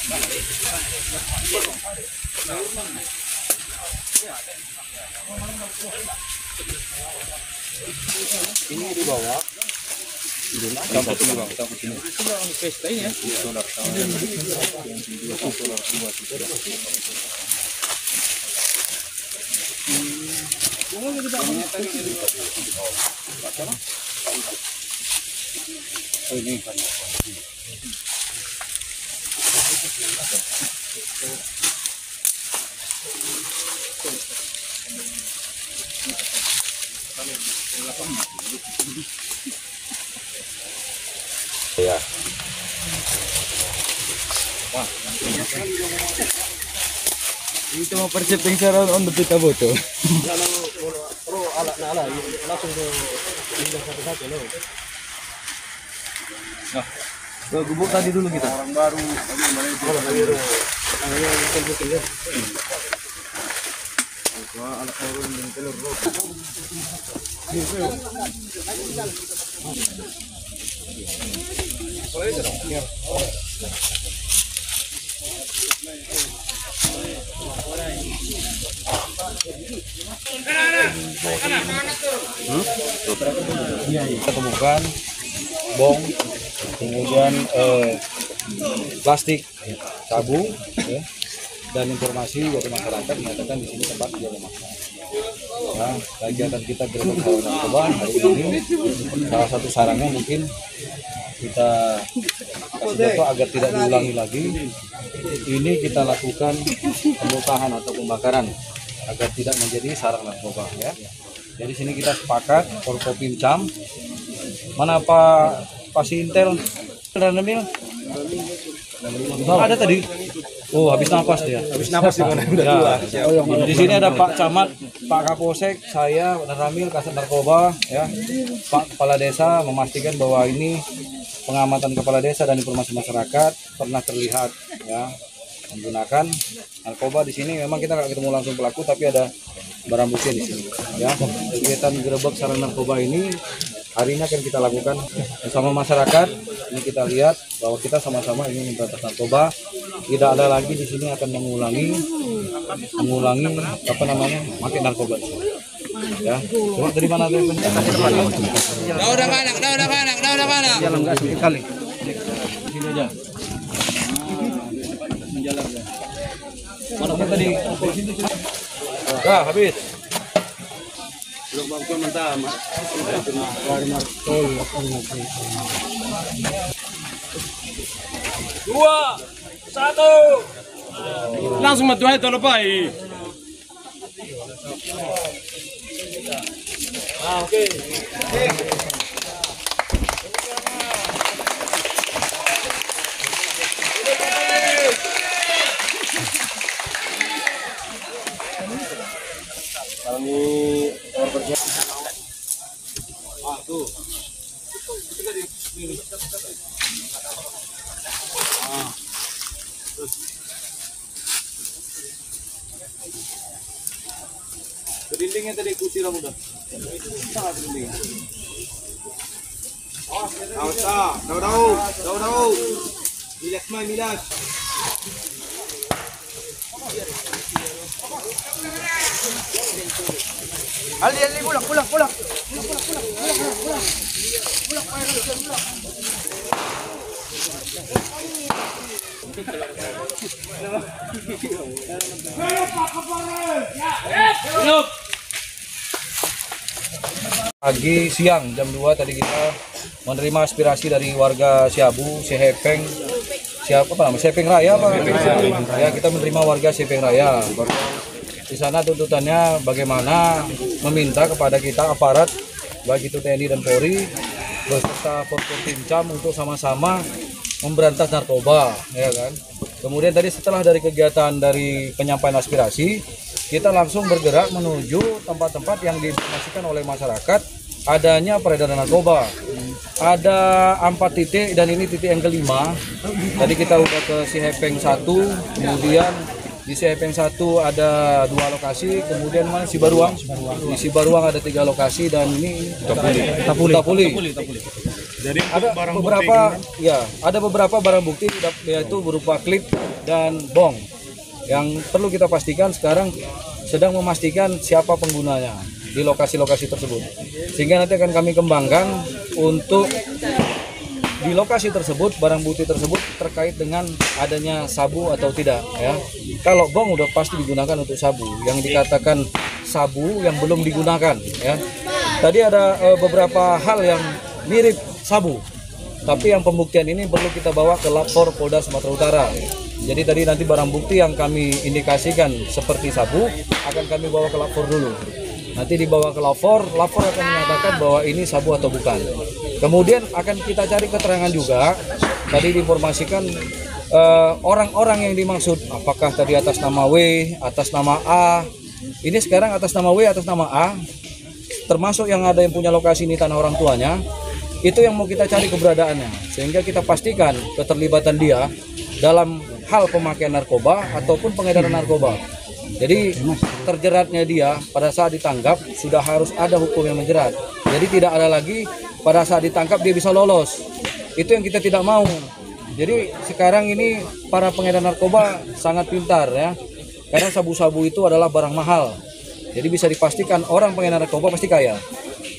Ini di bawah. Campur sini bang, campur sini. Pesta ini ya. Ini ya. Wah, itu mau persiapkan cara on the pita foto. Kalau alat langsung ke tinggal satu-satu loh. Nah, ke gubuk tadi dulu kita. Orang baru, alat turun dan telur. Kita temukan bom, kemudian plastik, sabu, ya, dan informasi dari masyarakat menyatakan di sini tempat jual makan. Nah, kegiatan kita gerbek sarang narkoba hari ini salah satu sarangnya mungkin kita kasih contoh agar tidak diulangi lagi. Ini kita lakukan pemusnahan atau pembakaran agar tidak menjadi sarang narkoba ya. Jadi sini kita sepakat Forkopimcam. Mana Pak Intel dan Emil? Ada tadi. Oh, habis napas dia. Habis napas di mana? Ya. Di sini ada Pak Camat, Pak Kapolsek, saya dan Ramil Kasat Narkoba ya. Pak Kepala Desa memastikan bahwa ini pengamatan kepala desa dan informasi masyarakat pernah terlihat ya menggunakan narkoba di sini. Memang kita nggak ketemu langsung pelaku, tapi ada barang bukti di sini ya. Kegiatan gerebek sarang narkoba ini hari ini akan kita lakukan bersama masyarakat. Ini kita lihat bahwa kita sama-sama ingin memberantas narkoba. Tidak ada lagi di sini akan mengulangi apa namanya makin narkoba. Ya, cuma dari mana tuh? Udah mana? Jalan gas sekali. Sini aja. Menjalan ya. Mana tadi? Dah habis. Belum bangku mentah, Mas. Dua, satu. Langsung matuai terlepai. Oke. Kami tuh. Dindingnya tadi kusir udah. Sangat dinding. Daw. Milas mai milas. Ali pulang. Pagi siang jam 2 tadi kita menerima aspirasi dari warga Siabu, Sihepeng, Sihepeng Raya Pak. Ya, kita menerima warga Sihepeng Raya. Di sana tuntutannya bagaimana meminta kepada kita aparat baik itu TNI dan Polri beserta Forkopimcam untuk sama-sama memberantas narkoba, ya kan. Kemudian tadi setelah dari kegiatan dari penyampaian aspirasi, kita langsung bergerak menuju tempat-tempat yang diinformasikan oleh masyarakat adanya peredaran narkoba. Ada 4 titik dan ini titik yang kelima. Tadi kita udah ke Sihepeng 1, kemudian di Sihepeng 1 ada 2 lokasi, kemudian mana Sibaruang. Di Sibaruang ada 3 lokasi dan ini Tapuli. Jadi ada beberapa barang bukti yaitu berupa klip dan bong yang perlu kita pastikan. Sekarang sedang memastikan siapa penggunanya di lokasi-lokasi tersebut, sehingga nanti akan kami kembangkan untuk di lokasi tersebut barang bukti tersebut terkait dengan adanya sabu atau tidak ya. Kalau bong udah pasti digunakan untuk sabu, yang dikatakan sabu yang belum digunakan ya. Tadi ada beberapa hal yang mirip sabu, tapi yang pembuktian ini perlu kita bawa ke lapor Polda Sumatera Utara. Jadi tadi nanti barang bukti yang kami indikasikan seperti sabu akan kami bawa ke lapor dulu. Nanti dibawa ke lapor akan menyatakan bahwa ini sabu atau bukan. Kemudian akan kita cari keterangan juga. Tadi diinformasikan orang-orang yang dimaksud, apakah tadi atas nama W, atas nama A. Ini sekarang atas nama W, atas nama A, termasuk yang ada yang punya lokasi ini tanah orang tuanya. Itu yang mau kita cari keberadaannya, sehingga kita pastikan keterlibatan dia dalam hal pemakaian narkoba ataupun pengedaran narkoba. Jadi terjeratnya dia pada saat ditangkap sudah harus ada hukum yang menjerat. Jadi tidak ada lagi pada saat ditangkap dia bisa lolos. Itu yang kita tidak mau. Jadi sekarang ini para pengedar narkoba sangat pintar ya. Karena sabu-sabu itu adalah barang mahal. Jadi bisa dipastikan orang pengedar narkoba pasti kaya.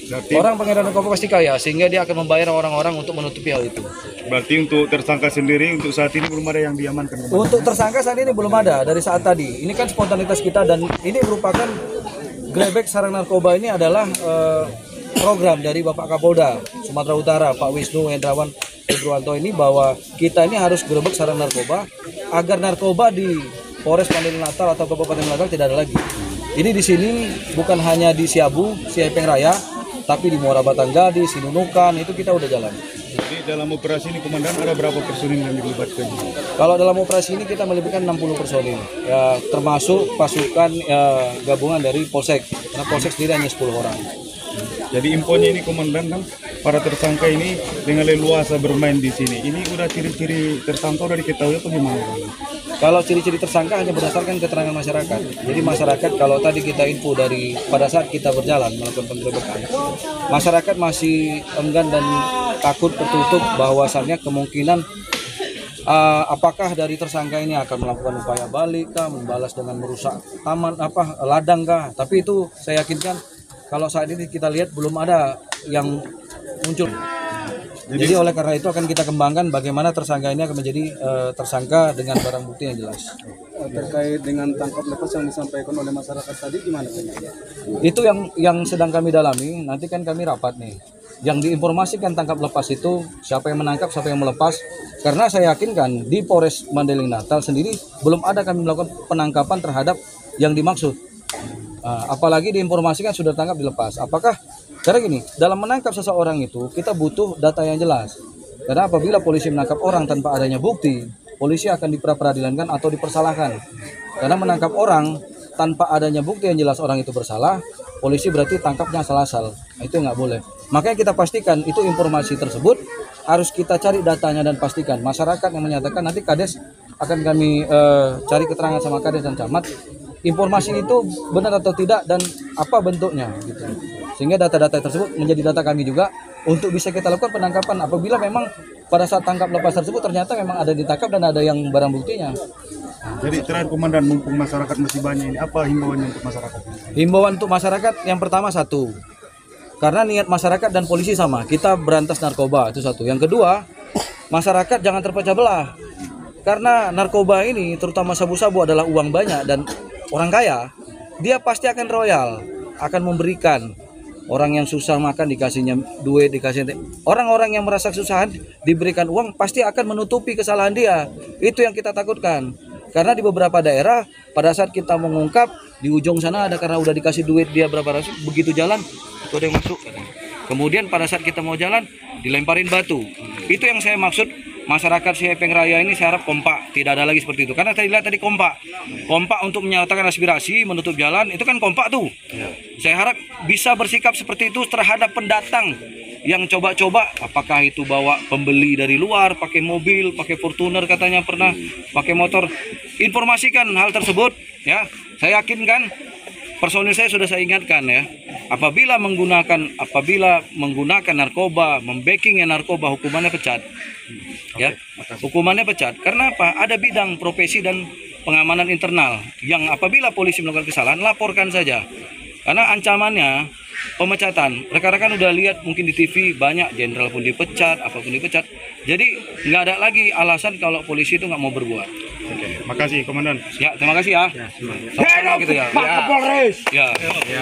Orang pengedar narkoba pasti kaya, sehingga dia akan membayar orang-orang untuk menutupi hal itu. Berarti untuk tersangka sendiri untuk saat ini belum ada yang diamankan? Untuk tersangka saat ini belum ada dari saat tadi. Ini kan spontanitas kita dan ini merupakan Grebek Sarang Narkoba ini adalah program dari Bapak Kapolda Sumatera Utara, Pak Wisnu Hendrawan Februanto ini, bahwa kita ini harus Grebek Sarang Narkoba agar narkoba di Polres Mandailing Natal atau Kabupaten Natal tidak ada lagi. Ini di sini bukan hanya di Siabu, Sihepeng Raya, tapi di Muara Batanggadi, Sinunukan, itu kita udah jalan. Jadi dalam operasi ini komandan ada berapa personil yang dilibatkan? Kalau dalam operasi ini kita melibatkan 60 personil, ya, termasuk pasukan gabungan dari Polsek. Karena Polsek sendiri hanya 10 orang. Jadi infonya ini komandan kan, para tersangka ini dengan leluasa bermain di sini. Ini udah ciri-ciri tersangka udah diketahui atau gimana? Kalau ciri-ciri tersangka hanya berdasarkan keterangan masyarakat. Jadi masyarakat, kalau tadi kita info dari pada saat kita berjalan melakukan penggerebekan, masyarakat masih enggan dan takut tertutup bahwasannya kemungkinan apakah dari tersangka ini akan melakukan upaya balik kah, membalas dengan merusak taman ladang kah. Tapi itu saya yakinkan kalau saat ini kita lihat belum ada yang muncul. Jadi oleh karena itu akan kita kembangkan bagaimana tersangka ini akan menjadi tersangka dengan barang bukti yang jelas. Terkait dengan tangkap lepas yang disampaikan oleh masyarakat tadi gimana? Itu yang sedang kami dalami. Nanti kan kami rapat nih. Yang diinformasikan tangkap lepas itu siapa yang menangkap, siapa yang melepas. Karena saya yakin kan di Polres Mandailing Natal sendiri belum ada kami melakukan penangkapan terhadap yang dimaksud. Apalagi diinformasikan sudah tangkap dilepas. Apakah karena gini, dalam menangkap seseorang itu kita butuh data yang jelas. Karena apabila polisi menangkap orang tanpa adanya bukti, polisi akan diperadilankan atau dipersalahkan. Karena menangkap orang tanpa adanya bukti yang jelas orang itu bersalah, polisi berarti tangkapnya asal-asal. Itu nggak boleh. Makanya kita pastikan itu informasi tersebut harus kita cari datanya dan pastikan. Masyarakat yang menyatakan, nanti Kades akan kami cari keterangan sama Kades dan Camat. Informasi itu benar atau tidak dan apa bentuknya gitu. Sehingga data-data tersebut menjadi data kami juga untuk bisa kita lakukan penangkapan apabila memang pada saat tangkap lepas tersebut ternyata memang ada ditangkap dan ada yang barang buktinya. Jadi terakhir komandan, mumpung masyarakat masih banyak ini, apa himbauannya untuk masyarakat? Himbauan untuk masyarakat yang pertama satu, karena niat masyarakat dan polisi sama, kita berantas narkoba, itu satu. Yang kedua, masyarakat jangan terpecah belah, karena narkoba ini terutama sabu-sabu adalah uang banyak dan orang kaya, dia pasti akan royal, akan memberikan. Orang yang susah makan dikasihnya duit, orang-orang yang merasa kesusahan diberikan uang pasti akan menutupi kesalahan dia. Itu yang kita takutkan. Karena di beberapa daerah pada saat kita mengungkap di ujung sana ada karena udah dikasih duit dia berapa ratus, begitu jalan itu ada yang masuk. Kemudian pada saat kita mau jalan dilemparin batu. Itu yang saya maksud. Masyarakat Sihepeng Raya ini saya harap kompak, tidak ada lagi seperti itu. Karena saya lihat tadi kompak untuk menyatakan aspirasi, menutup jalan, itu kan kompak tuh. Saya harap bisa bersikap seperti itu terhadap pendatang yang coba-coba, apakah itu bawa pembeli dari luar, pakai mobil, pakai Fortuner katanya pernah, pakai motor. Informasikan hal tersebut, ya. Saya yakin kan, personil saya sudah saya ingatkan ya. apabila menggunakan narkoba, membacking narkoba, hukumannya pecat. Ya, hukumannya pecat. Karena apa? Ada bidang profesi dan pengamanan internal yang apabila polisi melakukan kesalahan, laporkan saja. Karena ancamannya pemecatan. Rekan-rekan udah lihat mungkin di TV banyak jenderal pun dipecat, apapun dipecat. Jadi nggak ada lagi alasan kalau polisi itu nggak mau berbuat. Oke, makasih Komandan. Ya, terima kasih ya. Sama-sama gitu ya. Pak Kapolres. Ya.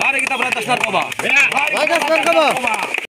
Mari kita berantas narkoba. Bagas narkoba.